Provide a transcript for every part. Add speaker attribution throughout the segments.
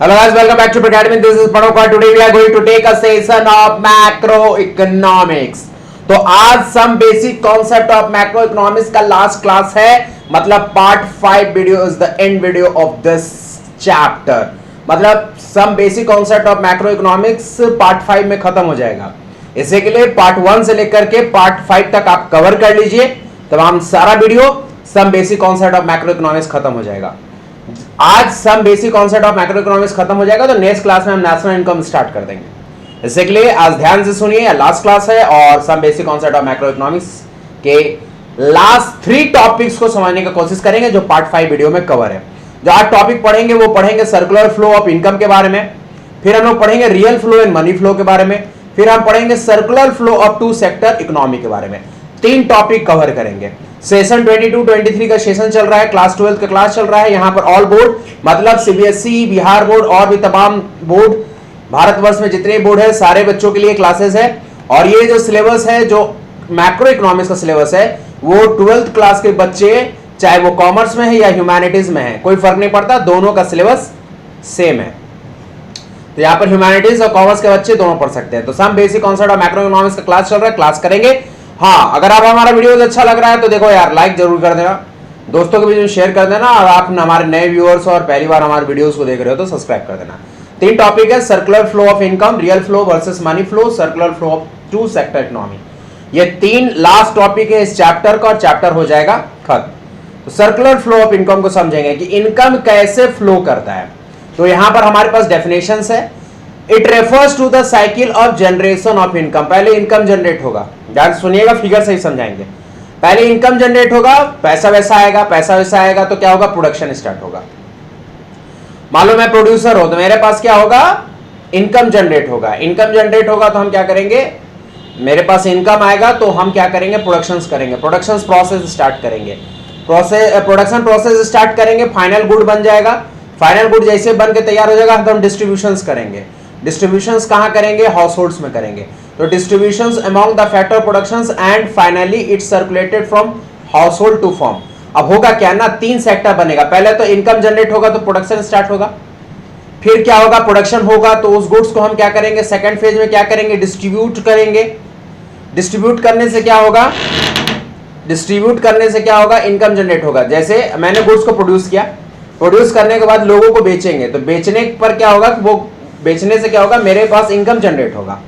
Speaker 1: Hello guys, welcome back to Academy. This is Panoka. Today we are going to take a session of macroeconomics. तो आज some basic concept of macroeconomics का last class है, मतलब part 5 video is the end video of this chapter. मतलब some basic concept of macroeconomics part 5 में खत्म हो जाएगा. इसी के लिए part 1 से लेकर के part 5 तक आप कवर कर लीजिए, तमाम सारा video some basic concept of macroeconomics खत्म हो जाएगा. आज some basic concept of macroeconomics खत्म हो जाएगा, तो नेक्स्ट क्लास में हम नेशनल इनकम स्टार्ट कर देंगे. इसके लिए आज ध्यान से सुनिए, लास्ट क्लास है और some basic concept of macroeconomics के लास्ट 3 टॉपिक्स को समझने की कोशिश करेंगे जो पार्ट 5 वीडियो में कवर है. जो आज टॉपिक पढ़ेंगे वो पढ़ेंगे सर्कुलर फ्लो ऑफ इनकम के बारे में, फिर हम लोग पढ़ेंगे real flow and money flow के बारे में, फिर हम पढ़ेंगे circular flow of 2 sector economy के बारे में. 3 टॉपिक कवर करेंगे. सेशन 22-23 का सेशन चल रहा है, क्लास 12 का क्लास चल रहा है. यहाँ पर ऑल बोर्ड मतलब सीबीएसई, बिहार बोर्ड और भी तमाम बोर्ड, भारतवर्ष में जितने बोर्ड है सारे बच्चों के लिए क्लासेस है. और ये जो सिलेबस है, जो मैक्रो इकोनॉमिक्स का सिलेबस है, वो 12th क्लास के बच्चे चाहे वो कॉमर्स में है या ह्यूमैनिटीज में है, कोई फर्क नहीं पड़ता, दोनों का सिलेबस सेम है. तो यहाँ पर ह्यूमैनिटीज और कॉमर्स के बच्चे दोनों पढ़ सकते हैं. तो some basic concept of macroeconomics का क्लास चल रहा है, क्लास करेंगे. हाँ, अगर आप हमारा वीडियो अच्छा लग रहा है तो देखो यार, लाइक जरूर कर देना, दोस्तों के बीच में शेयर कर देना, और आप हमारे नए व्यूअर्स और पहली बार हमारे वीडियोस को देख रहे हो तो सब्सक्राइब कर देना. 3 टॉपिक है, circular flow of income, real flow versus money flow, circular flow of 2 sector economy. ये 3 लास्ट टॉपिक है इस चैप्टर का और चैप्टर हो जाएगा खत्म. तो सर्कुलर फ्लो ऑफ इनकम को समझेंगे कि इनकम कैसे फ्लो करता है. तो यहां पर हमारे पास डेफिनेशंस है. It refers to the cycle of generation of income. पहले इनकम जनरेट होगा, ध्यान सुनिएगा, फिगर से ही समझाएंगे. पहले इनकम जनरेट होगा, पैसा वैसा आएगा, पैसा वैसा आएगा तो क्या होगा, प्रोडक्शन स्टार्ट होगा. मान लो मैं प्रोड्यूसर हूं तो मेरे पास क्या होगा, इनकम जनरेट होगा. इनकम जनरेट होगा तो हम क्या करेंगे, मेरे पास इनकम आएगा तो हम क्या करेंगे, प्रोडक्शंस करेंगे, प्रोडक्शन प्रोसेस स्टार्ट करेंगे, प्रोडक्शन प्रोसेस स्टार्ट करेंगे, फाइनल गुड बन जाएगा. फाइनल गुड जैसे बन के तैयार हो जाएगा तो हम डिस्ट्रीब्यूशंस करेंगे. डिस्ट्रीब्यूशंस कहां करेंगे, हाउस होल्ड्स में करेंगे. तो distributions among the factor productions and finally it's circulated from household to firm. अब होगा क्या ना, 3 सेक्टर बनेगा. पहले तो इनकम जनरेट होगा तो प्रोडक्शन स्टार्ट होगा, फिर क्या होगा, प्रोडक्शन होगा तो उस गुड्स को हम क्या करेंगे, सेकंड फेज में क्या करेंगे, डिस्ट्रीब्यूट करेंगे. डिस्ट्रीब्यूट करने से क्या होगा, डिस्ट्रीब्यूट करने से क्या होगा, इनकम जनरेट होगा. जैसे मैंने गुड्स को प्रोड्यूस किया, प्रोड्यूस करने के बाद लोगों को बेचेंगे, तो बेचने पर क्या होगा, वो बेचने से क्या होगा, मेरे पास इनकम जनरेट होगा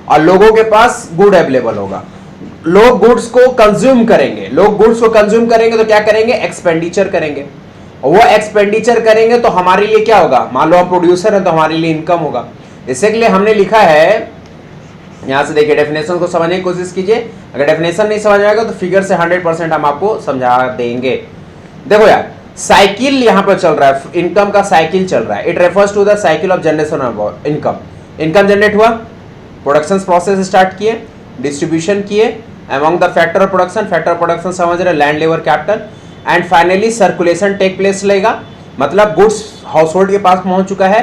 Speaker 1: और लोगों के पास गुड अवेलेबल होगा. लोग गुड्स को कंज्यूम करेंगे, लोग गुड्स को कंज्यूम करेंगे तो क्या करेंगे, एक्सपेंडिचर करेंगे. और वो एक्सपेंडिचर करेंगे तो हमारे लिए क्या होगा, मान लो हम प्रोड्यूसर हैं तो हमारे लिए इनकम होगा. इसके लिए हमने लिखा है, यहां से देखिए, डेफिनेशन को समझने की कोशिश कीजिए. अगर डेफिनेशन नहीं समझ आएगा तो फिगर से 100% हम आपको समझा देंगे. देखो यार, साइकिल यहां पर चल रहा है, इनकम का साइकिल चल रहा है. It refers to the cycle of generation of income. Income generate हुआ, प्रोडक्शन प्रोसेस स्टार्ट किए, डिस्ट्रीब्यूशन किए among the factor of production. Factor production समझ रहे, land, labour, capital, and finally circulation take place लेगा. मतलब गुड्स हाउस होल्ड के पास पहुंच चुका है.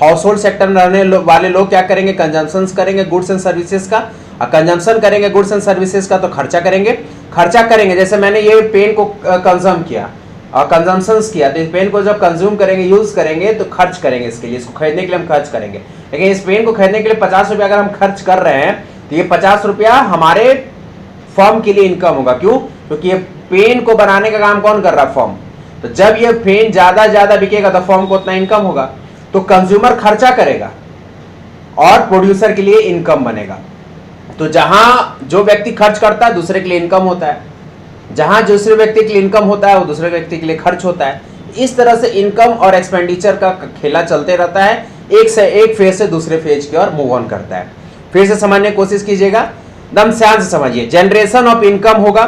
Speaker 1: हाउस होल्ड सेक्टर में रहने वाले लोग क्या करेंगे, कंजम्पशन करेंगे गुड्स एंड सर्विसेज का. कंजम्पशन करेंगे गुड्स एंड सर्विसेज का तो खर्चा करेंगे. खर्चा करेंगे, जैसे मैंने ये पेन को कंज्यूम किया और कंजम्पशंस किया, तो इस पेन को जब कंज्यूम करेंगे, यूज करेंगे तो खर्च करेंगे इसके लिए, इसको खरीदने के लिए हम खर्च करेंगे. लेकिन इस पेन को खरीदने के लिए 50 रुपया अगर हम खर्च कर रहे हैं तो ये 50 रुपया हमारे फर्म के लिए इनकम होगा. क्यों, क्योंकि ये पेन को बनाने का काम कौन कर रहा है, फर्म. तो जब ये पेन ज्यादा बिकेगा तो फर्म को उतना इनकम होगा. तो कंज्यूमर खर्चा करेगा और प्रोड्यूसर के लिए इनकम बनेगा. तो जहां जो व्यक्ति खर्च करता है दूसरे के लिए इनकम होता है, जहां दूसरे व्यक्ति के लिए इनकम होता है वो दूसरे व्यक्ति के लिए खर्च होता है. इस तरह से इनकम और एक्सपेंडिचर का खेला चलते रहता है, एक फेज से दूसरे फेज की ओर मूव ऑन करता है. फिर से समझने की कोशिश कीजिएगा, दम ध्यान से समझिए. जनरेशन ऑफ इनकम होगा,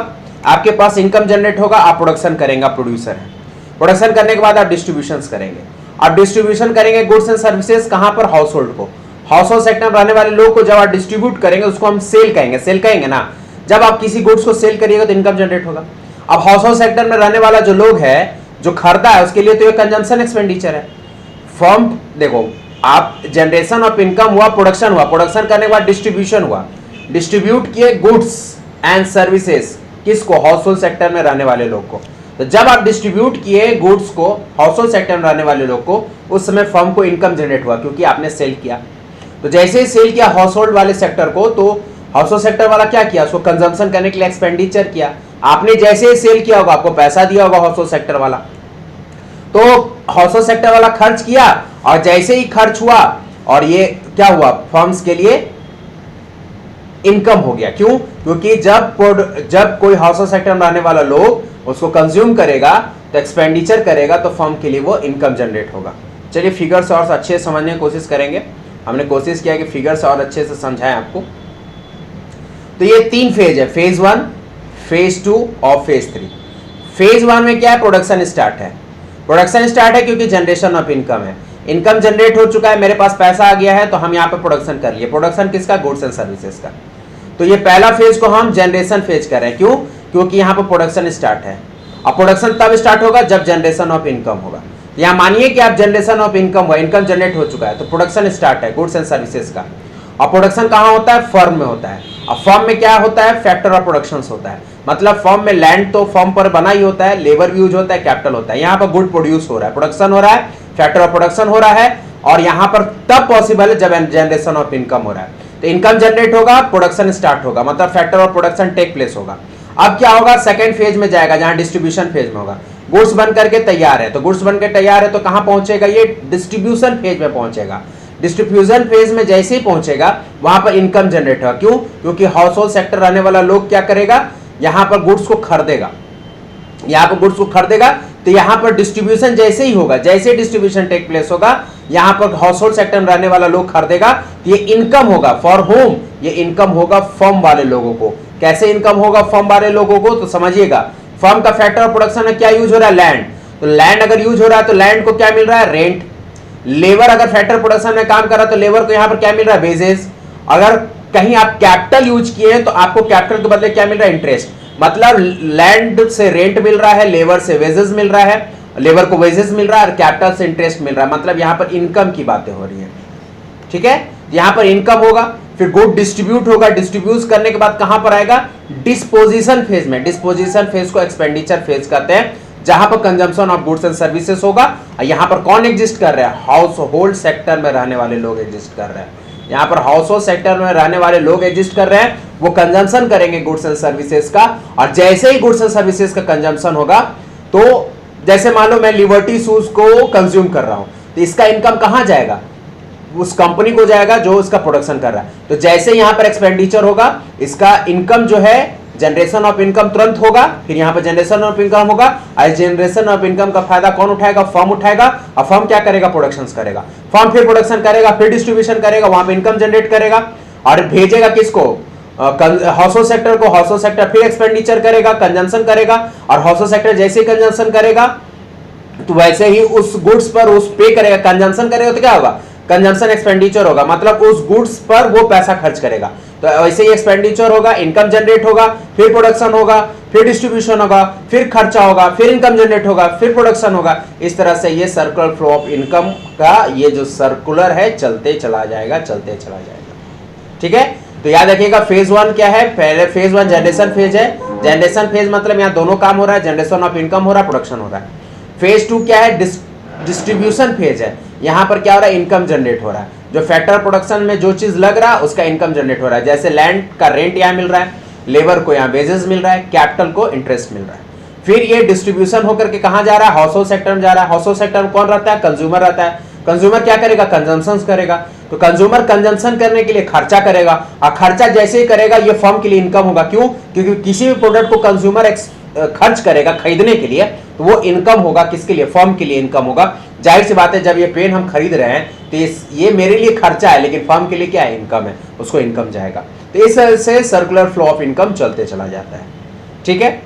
Speaker 1: आपके पास इनकम जनरेट होगा, आप प्रोडक्शन करेंगे, आप प्रोड्यूसर हैं. प्रोडक्शन करने के बाद आप डिस्ट्रीब्यूशन करेंगे. आप डिस्ट्रीब्यूशन करेंगे गुड्स एंड सर्विसेज, कहां पर, हाउस होल्ड को. हाउस होल्ड सेक्टर में रहने वाले लोग को जब आप डिस्ट्रीब्यूट करेंगे उसको हम सेल कहेंगे. सेल कहेंगे ना, जब आप किसी गुड्स को सेल करिएगा तो इनकम जनरेट होगा. अब हाउस होल्ड सेक्टर में रहने वाला जो लोग है, जो खरीदा है, उसके लिए तो ये कंजम्पशन एक्सपेंडिचर है. फर्म देखो, आप जनरेशन ऑफ इनकम हुआ, प्रोडक्शन हुआ, प्रोडक्शन करने के बाद डिस्ट्रीब्यूशन हुआ, डिस्ट्रीब्यूट किए गुड्स एंड सर्विसेज, किसको, हाउस होल्ड सेक्टर में रहने वाले लोग को. तो जब आप डिस्ट्रीब्यूट किए गुड्स को हाउस होल्ड सेक्टर में रहने वाले लोग को, उस समय फर्म को इनकम जनरेट हुआ क्योंकि आपने सेल किया। तो जैसे ही सेल किया हाउस होल्ड वाले सेक्टर को, तो हाउस होल्ड सेक्टर वाला क्या किया, उसको कंजम्पशन करने के लिए एक्सपेंडिचर किया। आपने जैसे ही सेल किया होगा आपको पैसा दिया होगा हाउस होल्ड सेक्टर वाला, तो हाउस होल्ड सेक्टर वाला खर्च किया और जैसे ही खर्च हुआ और ये क्या हुआ, फर्म्स के लिए इनकम हो गया। क्यों? क्योंकि जब कोई हाउस होल्ड सेक्टर में रहने वाला लोग उसको कंज्यूम करेगा तो एक्सपेंडिचर करेगा, तो फर्म के लिए वो इनकम जनरेट होगा। चलिए फिगर्स और अच्छे से समझने की कोशिश करेंगे। हमने कोशिश किया कि फिगर्स और अच्छे से समझाएं आपको। तो ये 3 फेज है, फेज 1, फेज 2 और फेज 3। फेज 1 में क्या है, प्रोडक्शन स्टार्ट है। प्रोडक्शन स्टार्ट है क्योंकि जनरेशन ऑफ इनकम है, इनकम जनरेट हो चुका है, मेरे पास पैसा आ गया है, तो हम यहाँ पे प्रोडक्शन कर लिए। प्रोडक्शन किसका, गुड्स एंड सर्विसेज का। तो ये पहला फेज को हम जनरेशन फेज कर रहे हैं। क्यों? क्योंकि यहाँ पे प्रोडक्शन स्टार्ट है। अब प्रोडक्शन तब स्टार्ट होगा जब जनरेशन ऑफ इनकम होगा। यहाँ मानिए कि आप जनरेशन ऑफ इनकम हुआ, इनकम जनरेट हो चुका है, तो प्रोडक्शन स्टार्ट है गुड्स एंड सर्विसेज का। और प्रोडक्शन कहाँ होता है, फर्म में होता है। अब फर्म में क्या होता है, फैक्टर ऑफ प्रोडक्शन होता है। मतलब फर्म में लैंड तो फर्म पर बना ही होता है, लेबर भी यूज होता है, कैपिटल होता है। यहाँ पर गुड प्रोड्यूस हो रहा है, प्रोडक्शन हो रहा है, फैक्टर ऑफ प्रोडक्शन हो रहा है, और यहाँ पर तब पॉसिबल है जब जनरेशन ऑफ इनकम हो रहा है। तो इनकम जनरेट होगा, प्रोडक्शन स्टार्ट होगा, मतलब factor of production take place होगा। अब क्या होगा, सेकंड फेज में जाएगा जहां डिस्ट्रीब्यूशन फेज में होगा। गुड्स बन करके तैयार है, तो गुड्स बनकर तैयार है तो कहां पहुंचेगा, ये डिस्ट्रीब्यूशन फेज में पहुंचेगा। डिस्ट्रीब्यूशन फेज में जैसे ही पहुंचेगा वहां पर इनकम जनरेट होगा। क्यों? क्योंकि हाउस होल्ड सेक्टर रहने वाला लोग क्या करेगा, यहां पर गुड्स को खरीदेगा, यहां पर गुड्स को खरीदेगा, तो यहां पर डिस्ट्रीब्यूशन जैसे ही होगा, जैसे डिस्ट्रीब्यूशन टेक प्लेस होगा, यहां पर हाउस होल्ड सेक्टर में रहने वाला लोग खरीदेगा, तो ये इनकम होगा फॉर होम, ये इनकम होगा फर्म वाले लोगों को। कैसे इनकम होगा फर्म वाले लोगों को, तो समझिएगा। फर्म का फैक्टर ऑफ प्रोडक्शन में क्या यूज हो रहा है, लैंड। तो लैंड अगर यूज हो रहा है तो लैंड को क्या मिल रहा है, रेंट। लेबर अगर फैक्टर प्रोडक्शन में काम कर रहा है तो लेबर को यहां पर क्या मिल रहा है, वेजेस। अगर कहीं आप कैपिटल यूज किए हैं तो आपको कैपिटल के बदले क्या मिल रहा है, इंटरेस्ट। मतलब लैंड से रेंट मिल रहा है, लेबर से वेजेस मिल रहा है, लेबर को वेजेस मिल रहा है, और कैपिटल से इंटरेस्ट मिल रहा है। मतलब यहां पर इनकम की बातें हो रही है, ठीक है। यहां पर इनकम होगा, फिर गुड डिस्ट्रीब्यूट होगा, डिस्ट्रीब्यूट करने के बाद कहां पर आएगा, डिस्पोजिशन फेज में। डिस्पोजिशन फेज को एक्सपेंडिचर फेज कहते हैं, जहां पर consumption of goods and services होगा। यहां पर कौन एग्जिस्ट कर रहा है, हाउस होल्ड सेक्टर में रहने वाले लोग एग्जिस्ट कर रहे हैं। यहां पर हाउस होल्ड सेक्टर में रहने वाले लोग एग्जिस्ट कर रहे हैं, वो कंजम्पशन करेंगे गुड्स एंड सर्विसेज का। और जैसे ही गुड्स एंड सर्विसेज का कंजम्पशन होगा, तो जैसे मान लो मैं लिबर्टी शूज को कंज्यूम कर रहा हूं, तो इसका इनकम कहां जाएगा, उस कंपनी को जाएगा जो इसका प्रोडक्शन कर रहा है। तो जैसे यहां पर एक्सपेंडिचर होगा, इसका इनकम जो है, जनरेशन ऑफ इनकम तुरंत होगा, फिर यहां पर जनरेशन ऑफ इनकम होगा। और जनरेशन ऑफ इनकम का फायदा कौन उठाएगा, फर्म उठाएगा। और फर्म क्या करेगा, प्रोडक्शन करेगा। फर्म फिर प्रोडक्शन करेगा, फिर डिस्ट्रीब्यूशन करेगा, वहां पर इनकम जनरेट करेगा और भेजेगा किसको, हाउस होल्ड सेक्टर को। हाउस होल्ड सेक्टर फिर एक्सपेंडिचर करेगा, कंजम्पशन करेगा, और हाउस होल्ड सेक्टर जैसे ही कंजम्पशन करेगा तो वैसे ही उस गुड्स पर उस पे करेगा। कंजम्पशन करेगा तो क्या होगा, कंजम्पशन एक्सपेंडिचर होगा, मतलब उस गुड्स पर वो पैसा खर्च करेगा। तो वैसे ही एक्सपेंडिचर होगा, इनकम जनरेट होगा, फिर प्रोडक्शन होगा, फिर डिस्ट्रीब्यूशन होगा, फिर खर्चा होगा, फिर इनकम जनरेट होगा, फिर प्रोडक्शन होगा। इस तरह से ये सर्कुलर फ्लो ऑफ इनकम का ये जो सर्कुलर है चलते चला जाएगा, चलते चला जाएगा, ठीक है। तो याद रखिएगा फेज 1 क्या है, पहले फेज 1 जनरेशन फेज है। जनरेशन फेज मतलब यहाँ दोनों काम हो रहा है, जनरेशन ऑफ इनकम हो रहा है, प्रोडक्शन हो रहा है। फेज 2 क्या है, डिस्ट्रीब्यूशन फेज है। यहाँ पर क्या हो रहा है, इनकम जनरेट हो रहा है। जो फैक्टर प्रोडक्शन में जो चीज लग रहा है उसका इनकम जनरेट हो रहा है। जैसे लैंड का रेंट यहाँ मिल रहा है, लेबर को यहाँ वेजेस मिल रहा है, कैपिटल को इंटरेस्ट मिल रहा है। फिर ये डिस्ट्रीब्यूशन होकर के कहाँ जा रहा है, हाउस होल्ड सेक्टर में जा रहा है। हाउस होल्ड सेक्टर में कौन रहता है, कंज्यूमर रहता है। कंज्यूमर क्या करेगा, कंजम्पशन करेगा। तो कंज्यूमर कंजम्पशन करने के लिए खर्चा करेगा, और खर्चा जैसे ही करेगा ये फर्म के लिए इनकम होगा। क्यों? क्योंकि किसी भी प्रोडक्ट को कंज्यूमर खर्च करेगा खरीदने के लिए, तो वो इनकम होगा किसके लिए, फर्म के लिए इनकम होगा। जाहिर सी बात है, जब ये पेन हम खरीद रहे हैं तो ये मेरे लिए खर्चा है, लेकिन फर्म के लिए क्या है, इनकम है, उसको इनकम जाएगा। तो इस तरह से सर्कुलर फ्लो ऑफ इनकम चलते चला जाता है, ठीक है।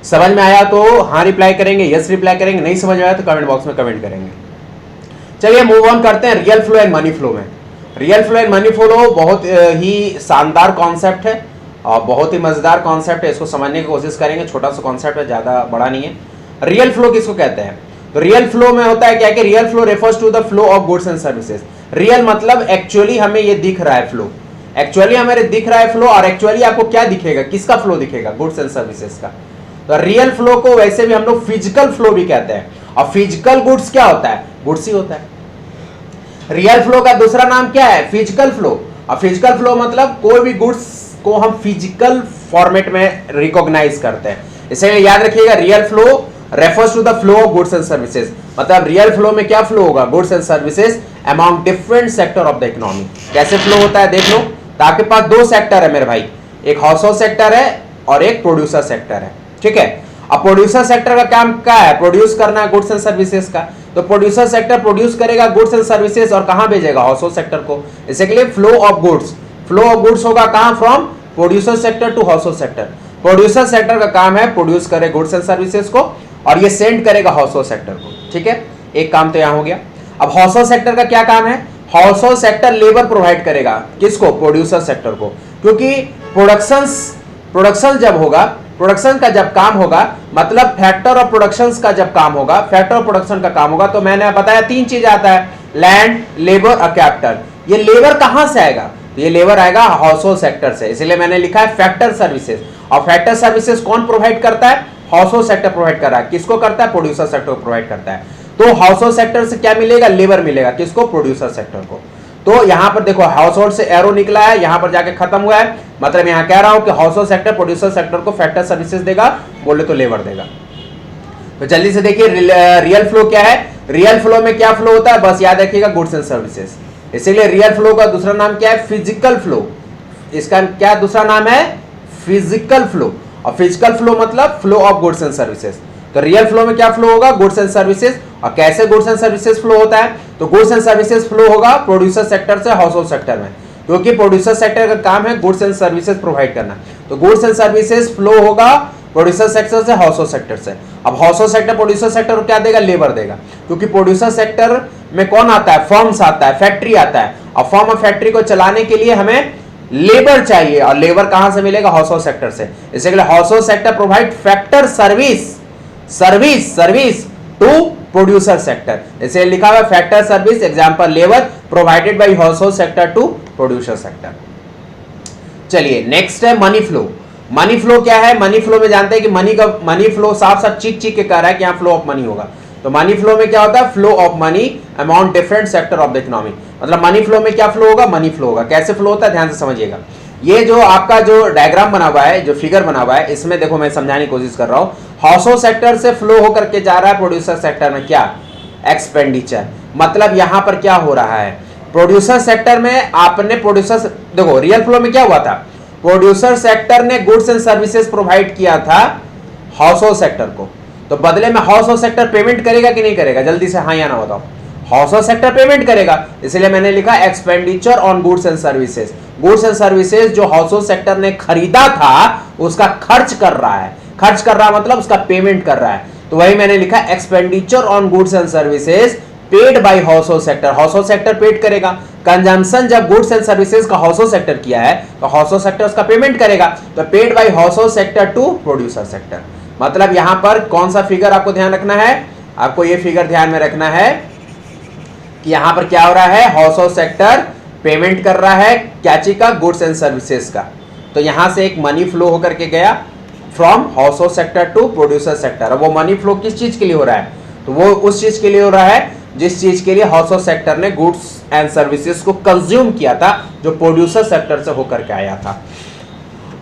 Speaker 1: समझ में आया तो हाँ रिप्लाई करेंगे, यस रिप्लाई करेंगे, नहीं समझ में आया तो कमेंट बॉक्स में कमेंट करेंगे। चलिए मूव ऑन करते हैं real flow and money flow में। Real flow and money flow बहुत ही शानदार कॉन्सेप्ट है और बहुत ही मजेदार कॉन्सेप्ट है। इसको समझने की कोशिश करेंगे, छोटा सा कॉन्सेप्ट है, ज्यादा बड़ा नहीं है। रियल फ्लो किसको कहते हैं, तो रियल फ्लो में होता है क्या कि real flow refers to the flow of goods and services. Real मतलब एक्चुअली हमें ये दिख रहा है फ्लो, एक्चुअली हमें दिख रहा है फ्लो, और एक्चुअली आपको क्या दिखेगा, किसका फ्लो दिखेगा, गुड्स एंड सर्विसेज का। तो रियल फ्लो को वैसे भी हम लोग फिजिकल फ्लो भी कहते हैं, और फिजिकल गुड्स क्या होता है, गुड्स ही होता है। रियल फ्लो का दूसरा नाम क्या है, फिजिकल फ्लो। और फिजिकल फ्लो मतलब कोई भी गुड्स को हम फिजिकल फॉर्मेट में रिकॉग्नाइज करते हैं, इसलिए याद रखिएगा real flow refers to the flow of goods and services. मतलब रियल फ्लो में क्या फ्लो होगा, goods and services among different sector of the economy. कैसे फ्लो होता है देख लो, तो आपके पास दो सेक्टर है मेरे भाई, एक हाउस होल्ड सेक्टर है और एक प्रोड्यूसर सेक्टर है, ठीक है। अब प्रोड्यूसर सेक्टर का काम क्या है, प्रोड्यूस करना है गुड्स एंड सर्विसेज का। तो प्रोड्यूसर सेक्टर प्रोड्यूस करेगा गुड्स एंड सर्विसेज और कहां भेजेगा, हाउस होल्ड सेक्टर को। इसके फ्लो ऑफ गुड्स होगा कहां, from producer sector to household sector. Producer sector का काम है प्रोड्यूस करे गुड्स एंड सर्विसेज को और ये सेंड करेगा हाउस होल्ड सेक्टर को, ठीक है। एक काम तो यहां हो गया। अब हाउस होल्ड सेक्टर का क्या काम है, house hold sector labour provide करेगा किसको, प्रोड्यूसर सेक्टर को, क्योंकि प्रोडक्शन जब होगा, प्रोडक्शन का जब काम होगा, मतलब फैक्टर ऑफ प्रोडक्शन का जब काम होगा, फैक्टर ऑफ प्रोडक्शन का काम होगा, तो मैंने बताया तीन चीज आता है, लैंड, लेबर और कैपिटल। ये लेबर कहां से आएगा, ये लेबर आएगा हाउस होल्ड सेक्टर से, इसलिए मैंने लिखा है फैक्टर सर्विसेज। और फैक्टर सर्विसेज कौन प्रोवाइड करता है, हाउस होल्ड सेक्टर प्रोवाइड कर रहा है। किसको करता है, प्रोड्यूसर सेक्टर को प्रोवाइड करता है। तो हाउस होल्ड सेक्टर से क्या मिलेगा, लेबर मिलेगा, किसको, प्रोड्यूसर सेक्टर को। तो यहां पर देखो हाउस होल्ड से एरो निकला है, यहां पर जाके खत्म हुआ है, मतलब यहां कह रहा हूं कि house hold sector producer sector को फैक्टर सर्विसेज देगा, बोले तो लेबर देगा। तो जल्दी से देखिए रियल फ्लो क्या है, रियल फ्लो में क्या फ्लो होता है, बस याद रखिएगा गुड्स एंड सर्विसेज। इसीलिए रियल फ्लो का दूसरा नाम क्या है, फिजिकल फ्लो। इसका क्या दूसरा नाम है, फिजिकल फ्लो। और फिजिकल फ्लो मतलब flow of goods and services. तो रियल फ्लो में क्या फ्लो होगा, गुड्स एंड सर्विसेज। और कैसे गुड्स एंड सर्विसेज फ्लो होता है, तो गुड्स एंड सर्विसेज फ्लो होगा प्रोड्यूसर सेक्टर से हाउस होल्ड सेक्टर में, क्योंकि प्रोड्यूसर सेक्टर का काम है गुड्स एंड सर्विसेज प्रोवाइड करना। तो गुड्स एंड सर्विसेज फ्लो होगा प्रोड्यूसर सेक्टर से हाउस होल्ड सेक्टर से। अब house hold sector producer sector को क्या देगा, लेबर देगा, क्योंकि प्रोड्यूसर सेक्टर में कौन आता है, फर्म्स आता है, फैक्ट्री आता है, और फर्म और फैक्ट्री को चलाने के लिए हमें लेबर चाहिए, और लेबर कहां से मिलेगा, हाउस होल्ड सेक्टर से। इसलिए household sector provide factor service to producer sector, इसे लिखा हुआ factor service example labour provided by household sector to producer sector. चलिए नेक्स्ट है मनी फ्लो। मनी फ्लो क्या है, मनी फ्लो में जानते हैं कि मनी फ्लो साफ साफ चीख के कह रहा है कि यहां फ्लो ऑफ मनी होगा। तो मनी फ्लो में क्या होता है, flow of money amount different sector of the economy. मतलब मनी फ्लो में क्या फ्लो होगा, मनी फ्लो होगा। कैसे फ्लो होता है, ध्यान से समझिएगा। ये जो आपका जो डायग्राम बना हुआ है, जो फिगर बना हुआ है, इसमें देखो मैं समझाने की कोशिश कर रहा हूं। हाउस होल्ड सेक्टर से फ्लो होकर के जा रहा है प्रोड्यूसर सेक्टर में, क्या, एक्सपेंडिचर। मतलब यहां पर क्या हो रहा है, प्रोड्यूसर सेक्टर में आपने प्रोड्यूसर, देखो रियल फ्लो में क्या हुआ था, प्रोड्यूसर सेक्टर ने गुड्स एंड सर्विसेज प्रोवाइड किया था हाउस होल्ड सेक्टर को, तो बदले में हाउस होल्ड सेक्टर पेमेंट करेगा कि नहीं करेगा, जल्दी से हाँ या ना बताओ। हाउस होल्ड सेक्टर पेमेंट करेगा, इसलिए मैंने लिखा expenditure on goods and services. Goods and services जो हाउस होल्ड सेक्टर ने खरीदा था उसका खर्च कर रहा है, खर्च कर रहा मतलब उसका पेमेंट कर रहा है। तो वही मैंने लिखा expenditure on goods and services paid by household sector. Household sector paid करेगा। कंजम्पशन जब गुड्स एंड सर्विसेज का हाउस होल्ड सेक्टर किया है तो हाउस होल्ड सेक्टर उसका पेमेंट करेगा। तो paid by household sector to producer sector. मतलब यहां पर कौन सा फिगर आपको ध्यान रखना है, आपको ये फिगर ध्यान में रखना है कि यहां पर क्या हो रहा है, हाउस होल्ड सेक्टर पेमेंट कर रहा है क्या चीज का, गुड्स एंड सर्विसेज का। तो यहां से एक मनी फ्लो होकर के गया from household sector to producer sector. वो मनी फ्लो किस चीज के लिए हो रहा है, तो वो उस चीज के लिए हो रहा है जिस चीज के लिए हाउस होल्ड सेक्टर ने गुड्स एंड सर्विसेज को कंज्यूम किया था, जो प्रोड्यूसर सेक्टर से होकर के आया था।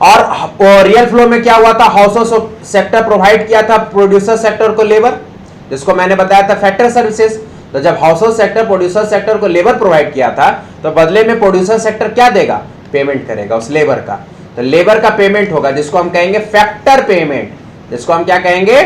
Speaker 1: और रियल फ्लो में क्या हुआ था, हाउस होल्ड सेक्टर प्रोवाइड किया था प्रोड्यूसर सेक्टर को लेबर, जिसको मैंने बताया था फैक्टर सर्विसेज। तो जब house hold sector producer sector को लेबर प्रोवाइड किया था तो बदले में प्रोड्यूसर सेक्टर क्या देगा, पेमेंट करेगा उस लेबर का। तो लेबर का पेमेंट होगा जिसको हम कहेंगे फैक्टर पेमेंट, जिसको हम क्या कहेंगे,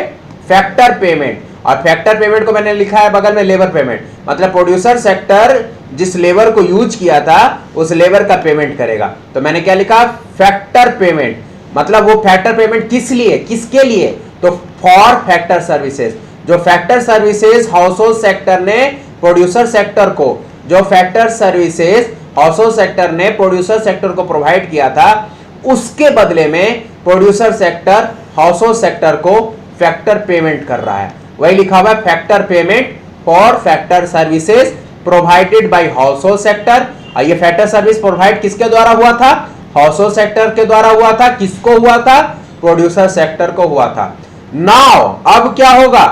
Speaker 1: फैक्टर पेमेंट। और फैक्टर पेमेंट को मैंने लिखा है बगल में लेबर पेमेंट। मतलब प्रोड्यूसर सेक्टर जिस लेबर को यूज किया था उस लेबर का पेमेंट करेगा। तो मैंने क्या लिखा, फैक्टर पेमेंट। मतलब वो फैक्टर पेमेंट किस लिए, किसके लिए, तो फॉर फैक्टर सर्विसेज। जो factor services household sector ने प्रोड्यूसर सेक्टर को, जो factor services household sector ने प्रोड्यूसर सेक्टर को प्रोवाइड किया था, उसके बदले में producer sector household sector को फैक्टर पेमेंट कर रहा है। वही लिखा हुआ है factor payment for factor services provided by household sector. और ये फैक्टर सर्विस प्रोवाइड किसके द्वारा हुआ था, हाउस होल्ड सेक्टर के द्वारा हुआ था। किसको हुआ था, प्रोड्यूसर सेक्टर को हुआ था। नाउ अब क्या होगा,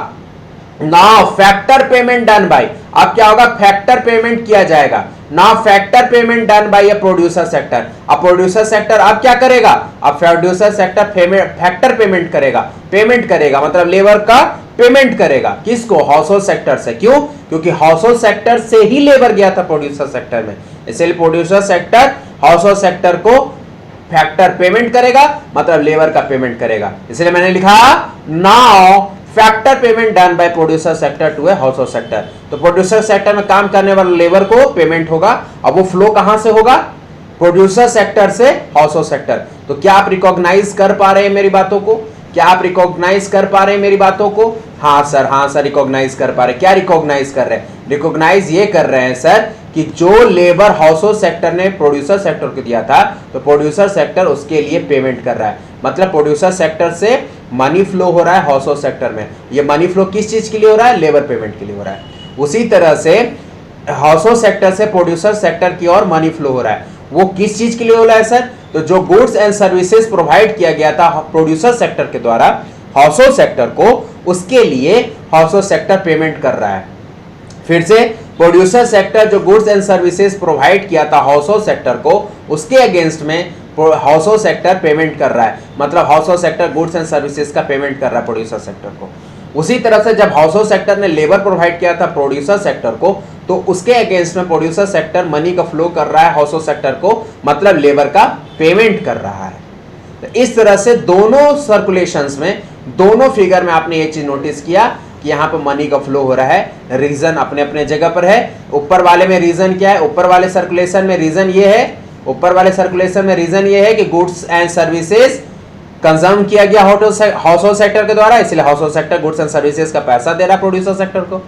Speaker 1: now factor payment done bye, अब क्या होगा, फैक्टर पेमेंट किया जाएगा। Now factor payment done bye a producer sector, अब प्रोड्यूसर सेक्टर अब क्या करेगा, अब प्रोड्यूसर सेक्टर फैक्टर पेमेंट करेगा, पेमेंट करेगा मतलब लेबर का पेमेंट करेगा, किसको, हाउस होल्ड सेक्टर से। क्यों, क्योंकि हाउस होल्ड सेक्टर से ही लेबर गया था प्रोड्यूसर सेक्टर में, इसलिए producer sector household sector को फैक्टर पेमेंट करेगा मतलब लेबर का पेमेंट करेगा, इसलिए मैंने लिखा now factor payment done by producer sector to a household sector. तो प्रोड्यूसर सेक्टर में काम करने वाले लेबर को पेमेंट होगा, अब वो फ्लो कहां से होगा, प्रोड्यूसर सेक्टर से हाउस होल्ड सेक्टर। तो क्या आप रिकॉग्नाइज कर पा रहे हैं मेरी बातों को, क्या आप रिकॉग्नाइज कर पा रहे हैं मेरी बातों को? हाँ सर रिकॉग्नाइज कर पा रहे। क्या रिकॉग्नाइज कर रहे हैं, रिकॉग्नाइज ये कर रहे हैं सर कि जो लेबर हाउस होल्ड सेक्टर ने प्रोड्यूसर सेक्टर को दिया था तो प्रोड्यूसर सेक्टर उसके लिए पेमेंट कर रहा है, मतलब प्रोड्यूसर सेक्टर से मनी फ्लो हो रहा है हाउस होल्ड सेक्टर में। ये मनी फ्लो किस चीज के लिए हो रहा है, लेबर पेमेंट के लिए हो रहा है। उसी तरह से हाउस होल्ड सेक्टर से प्रोड्यूसर सेक्टर की ओर मनी फ्लो हो रहा है, वो किस चीज के लिए हो रहा है सर, तो जो गुड्स एंड सर्विसेज प्रोवाइड किया गया था प्रोड्यूसर सेक्टर के द्वारा हाउस होल्ड सेक्टर को, उसके लिए हाउस होल्ड सेक्टर पेमेंट कर रहा है। फिर से प्रोड्यूसर सेक्टर जो गुड्स एंड सर्विसेज प्रोवाइड किया था हाउस होल्ड सेक्टर को, उसके अगेंस्ट में हाउस होल्ड सेक्टर पेमेंट कर रहा है, मतलब household sector goods and services का पेमेंट कर रहा है प्रोड्यूसर सेक्टर को। उसी तरह से जब हाउस होल्ड सेक्टर ने लेबर प्रोवाइड किया था प्रोड्यूसर सेक्टर को, तो उसके अगेंस्ट में प्रोड्यूसर सेक्टर मनी का फ्लो कर रहा है हाउस होल्ड सेक्टर को, मतलब लेबर का पेमेंट कर रहा है। तो इस तरह से दोनों सर्कुलेशंस में, दोनों फिगर में आपने ये चीज नोटिस किया कि यहाँ पे मनी का फ्लो हो रहा है, रीजन अपने अपने जगह पर है। ऊपर वाले में रीजन क्या है, ऊपर वाले सर्कुलेशन में रीजन ये है, ऊपर वाले सर्कुलेशन में रीजन ये है कि गुड्स एंड सर्विसेज कंज्यूम किया गया हाउस होल्ड सेक्टर के द्वारा, इसलिए household sector goods and services का पैसा दे रहा है प्रोड्यूसर सेक्टर को।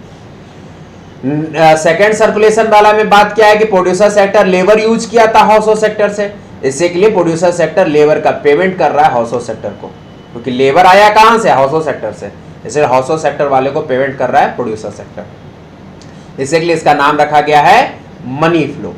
Speaker 1: सेकंड सर्कुलेशन वाला में बात क्या है कि प्रोड्यूसर सेक्टर लेबर यूज किया था हाउस होल्ड सेक्टर से, इससे के लिए प्रोड्यूसर सेक्टर लेबर का पेमेंट कर रहा है हाउस होल्ड सेक्टर को, क्योंकि लेबर आया कहां से, हाउस होल्ड सेक्टर से, इसलिए हाउस होल्ड सेक्टर वाले को पेमेंट कर रहा है प्रोड्यूसर सेक्टर। इसके लिए इसका नाम रखा गया है money flow.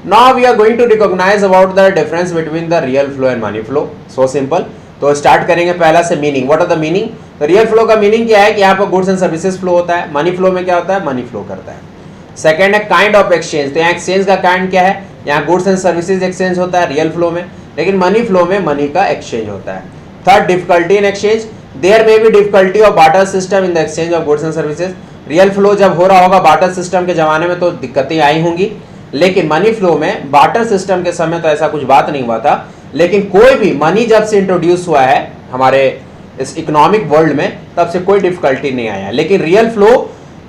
Speaker 1: Now we are going to recognise about the difference between the real flow and money flow. So simple. तो स्टार्ट करेंगे पहला से meaning. What are the meaning? तो रियल फ्लो का मीनिंग क्या है कि यहाँ पर गुड्स एंड सर्विसेज फ्लो होता है, मनी फ्लो में क्या होता है, मनी फ्लो करता है। सेकंड है काइंड ऑफ एक्सचेंज। तो यहाँ एक्सचेंज का काइंड क्या है, यहाँ गुड्स एंड सर्विसेज एक्सचेंज होता है रियल फ्लो में, लेकिन मनी फ्लो में मनी का एक्सचेंज होता है। Third difficulty in exchange. There may be difficulty of barter system in the exchange of goods and services. Real flow जब हो रहा होगा बार्टर सिस्टम के जमाने में तो दिक्कतें आई होंगी, लेकिन मनी फ्लो में बार्टर सिस्टम के समय तो ऐसा कुछ बात नहीं हुआ था, लेकिन कोई भी मनी जब से इंट्रोड्यूस हुआ है हमारे इस इकोनॉमिक वर्ल्ड में तब से कोई डिफिकल्टी नहीं आया, लेकिन रियल फ्लो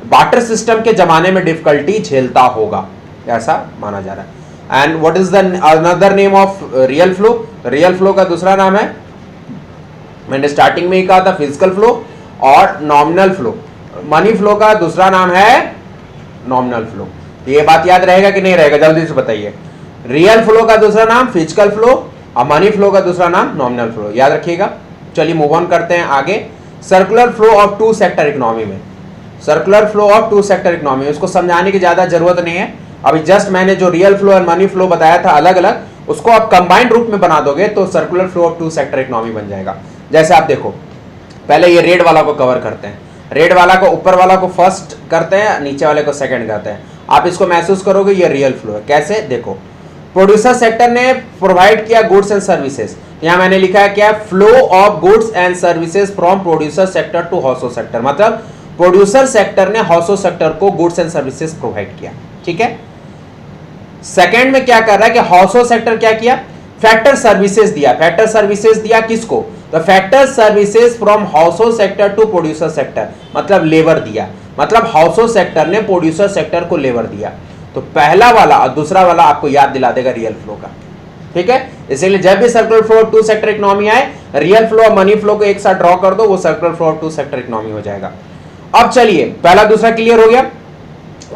Speaker 1: बार्टर सिस्टम के जमाने में डिफिकल्टी झेलता होगा, ऐसा माना जा रहा है। And what is the another name of real flow? Real flow का दूसरा नाम है, मैंने स्टार्टिंग में ही कहा था, फिजिकल फ्लो और नॉमिनल फ्लो। मनी फ्लो का दूसरा नाम है नॉमिनल फ्लो। ये बात याद रहेगा कि नहीं रहेगा, जल्दी से बताइए। रियल फ्लो का दूसरा नाम फिजिकल फ्लो और मनी फ्लो का दूसरा नाम नॉमिनल फ्लो, याद रखिएगा। चलिए मूव ऑन करते हैं आगे। Circular flow of two sector economy में, circular flow of two sector economy, उसको समझाने की ज्यादा जरूरत नहीं है। अभी जस्ट मैंने जो रियल फ्लो और मनी फ्लो बताया था अलग अलग, उसको आप कंबाइंड रूप में बना दोगे तो circular flow of two sector economy बन जाएगा। जैसे आप देखो, पहले ये रेड वाला को कवर करते हैं, रेड वाला को, ऊपर वाला को फर्स्ट करते हैं, नीचे वाले को सेकंड करते हैं। आप इसको महसूस करोगे ये रियल फ्लो है। कैसे? देखो, प्रोड्यूसर सेक्टर ने प्रोवाइड किया गुड्स एंड सर्विसेज, यहां मैंने लिखा है क्या, flow of goods and services from producer sector to household sector, मतलब प्रोड्यूसर सेक्टर ने हाउस होल्ड सेक्टर को गुड्स एंड सर्विसेज प्रोवाइड किया। ठीक है। सेकंड में क्या कर रहा है कि हाउस होल्ड सेक्टर क्या किया, फैक्टर सर्विसेज दिया। फैक्टर सर्विसेज दिया किसको? तो factor services from household sector to producer sector, मतलब लेबर दिया, मतलब हाउस होल्ड सेक्टर ने प्रोड्यूसर सेक्टर को लेबर दिया। तो पहला वाला और दूसरा वाला आपको याद दिला देगा रियल फ्लो का। ठीक है, इसीलिए जब भी circular flow two sector economy आए, रियल फ्लो और मनी फ्लो को एक साथ ड्रॉ कर दो, वो circular flow two sector economy हो जाएगा। अब चलिए, पहला दूसरा क्लियर हो गया।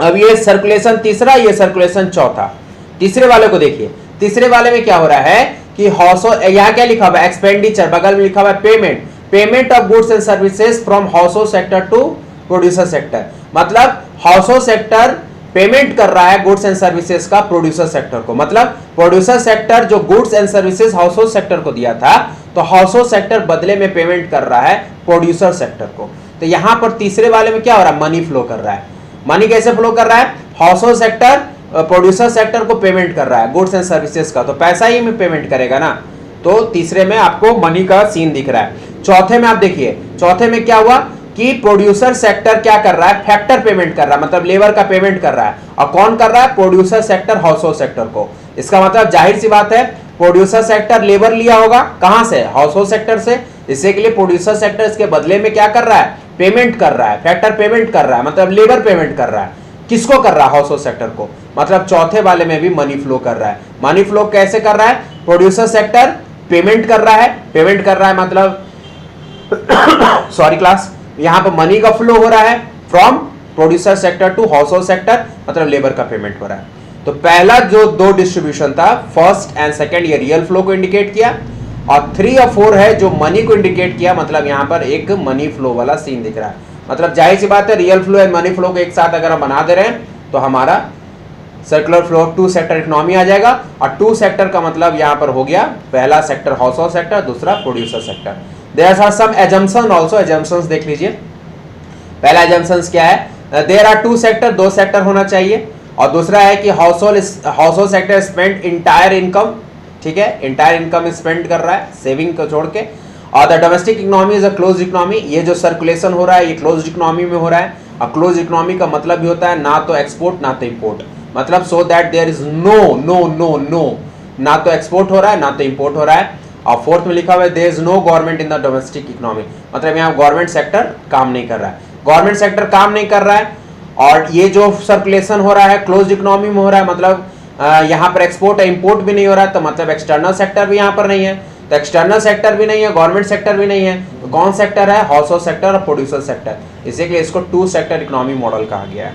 Speaker 1: अब ये सर्कुलेशन तीसरा, ये सर्कुलेशन चौथा। तीसरे वाले को देखिए, तीसरे वाले में क्या हो रहा है कि हाउस होल्ड, यहाँ क्या लिखा हुआ है, एक्सपेंडिचर, बगल में लिखा हुआ है payment, payment of goods and services from household sector to producer sector, मतलब हाउस होल्ड सेक्टर पेमेंट कर रहा है गुड्स एंड सर्विसेज का प्रोड्यूसर सेक्टर को, मतलब प्रोड्यूसर सेक्टर जो goods and services household sector को दिया था तो हाउसहोल्ड सेक्टर बदले में पेमेंट कर रहा है प्रोड्यूसर सेक्टर को। तो यहां पर तीसरे वाले में क्या हो रहा है, मनी फ्लो कर रहा है। मनी कैसे फ्लो कर रहा है, हाउसहोल्ड सेक्टर प्रोड्यूसर सेक्टर को पेमेंट कर रहा है गुड्स एंड सर्विसेज का, तो पैसा ही में पेमेंट करेगा ना। तो तीसरे में आपको मनी का सीन दिख रहा है। चौथे में आप देखिए, चौथे में क्या हुआ कि प्रोड्यूसर सेक्टर क्या कर रहा है, फैक्टर पेमेंट कर रहा है, मतलब लेबर का पेमेंट कर रहा है। और कौन कर रहा है, प्रोड्यूसर सेक्टर हाउसहोल्ड सेक्टर को। इसका मतलब जाहिर सी बात है प्रोड्यूसर सेक्टर लेबर लिया होगा कहां से, हाउसहोल्ड सेक्टर से। इसी के लिए प्रोड्यूसर सेक्टर इसके बदले में क्या कर रहा है, पेमेंट कर रहा है, फैक्टर पेमेंट कर रहा है, मतलब लेबर पेमेंट कर रहा है। किसको कर रहा है, हाउसहोल्ड सेक्टर को। मतलब चौथे वाले में भी मनी फ्लो कर रहा है। मनी फ्लो कैसे कर रहा है, प्रोड्यूसर सेक्टर पेमेंट कर रहा है, पेमेंट कर रहा है मतलब सॉरी क्लास, यहां पर मनी का फ्लो हो रहा है from producer sector to household sector, मतलब लेबर का पेमेंट हो रहा है। तो पहला जो दो डिस्ट्रीब्यूशन था, फर्स्ट एंड सेकंड, ये रियल फ्लो को इंडिकेट किया, और 3 और 4 है जो मनी को इंडिकेट किया। मतलब यहां पर एक मनी फ्लो वाला सीन दिख रहा है। मतलब जाहिर सी बात है real flow and money flow को एक साथ अगर हम बना दे रहे हैं तो हमारा सर्कुलर फ्लो 2 सेक्टर इकोनॉमी आ जाएगा। और 2 सेक्टर का मतलब यहां पर हो गया, पहला सेक्टर हाउसहोल्ड सेक्टर, दूसरा producer sector. There are some assumption also, assumptions देख लीजिए। पहला एजम्पशंस क्या है, देयर आर 2 सेक्टर, 2 सेक्टर होना चाहिए। और दूसरा है कि household sector spend entire income, ठीक है, इंटायर इनकम स्पेंड कर रहा है सेविंग को छोड़ के। और the domestic economy is a closed economy, ये जो सर्कुलेशन हो रहा है ये क्लोज्ड इकोनॉमी में हो रहा है। और क्लोज्ड इकोनॉमी का मतलब भी होता है ना तो एक्सपोर्ट ना तो इंपोर्ट, मतलब so that there is no, ना तो एक्सपोर्ट हो रहा है ना तो इंपोर्ट हो रहा है। और फोर्थ में लिखा हुआ है there is no government in the domestic economy, मतलब यहाँ गवर्नमेंट सेक्टर काम नहीं कर रहा है, गवर्नमेंट सेक्टर काम नहीं कर रहा है। और ये जो सर्कुलेशन हो रहा है क्लोज्ड इकोनॉमी में हो रहा है, मतलब यहाँ पर एक्सपोर्ट इंपोर्ट भी नहीं हो रहा है, तो मतलब एक्सटर्नल सेक्टर भी यहाँ पर नहीं है। तो एक्सटर्नल सेक्टर भी नहीं है, गवर्नमेंट सेक्टर भी नहीं है, तो कौन सेक्टर है, हाउसहोल्ड सेक्टर और प्रोड्यूसर सेक्टर। इसी के लिए इसको 2 सेक्टर इकोनॉमी मॉडल कहा गया है।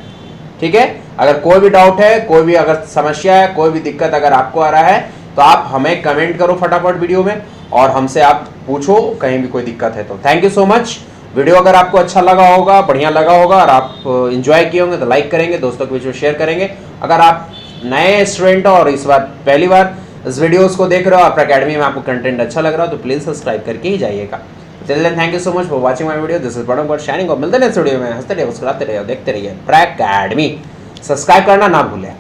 Speaker 1: ठीक है, अगर कोई भी डाउट है, कोई भी अगर समस्या है, कोई भी दिक्कत अगर आपको आ रहा है तो आप हमें कमेंट करो फटाफट वीडियो में, और हमसे आप पूछो कहीं भी कोई दिक्कत है तो। Thank you so much. Video अगर आपको अच्छा लगा होगा, बढ़िया लगा होगा और आप एंजॉय किए होंगे तो लाइक करेंगे, दोस्तों के बीच में शेयर करेंगे। अगर आप नए स्टूडेंट हो और इस बार पहली बार इस वीडियोस को देख रहे हो, आपका अकेडमी में आपको कंटेंट अच्छा लग रहा हो तो प्लीज सब्सक्राइब करके ही जाइएगा। Till then thank you so much for watching my video. This is Pranav Gaur signing off. मिलते हैं नेक्स्ट वीडियो में। हंसते रहिए, मुस्कुराते रहिए, देखते रहिए प्रैक अकेडमी। सब्सक्राइब करना ना भूलें।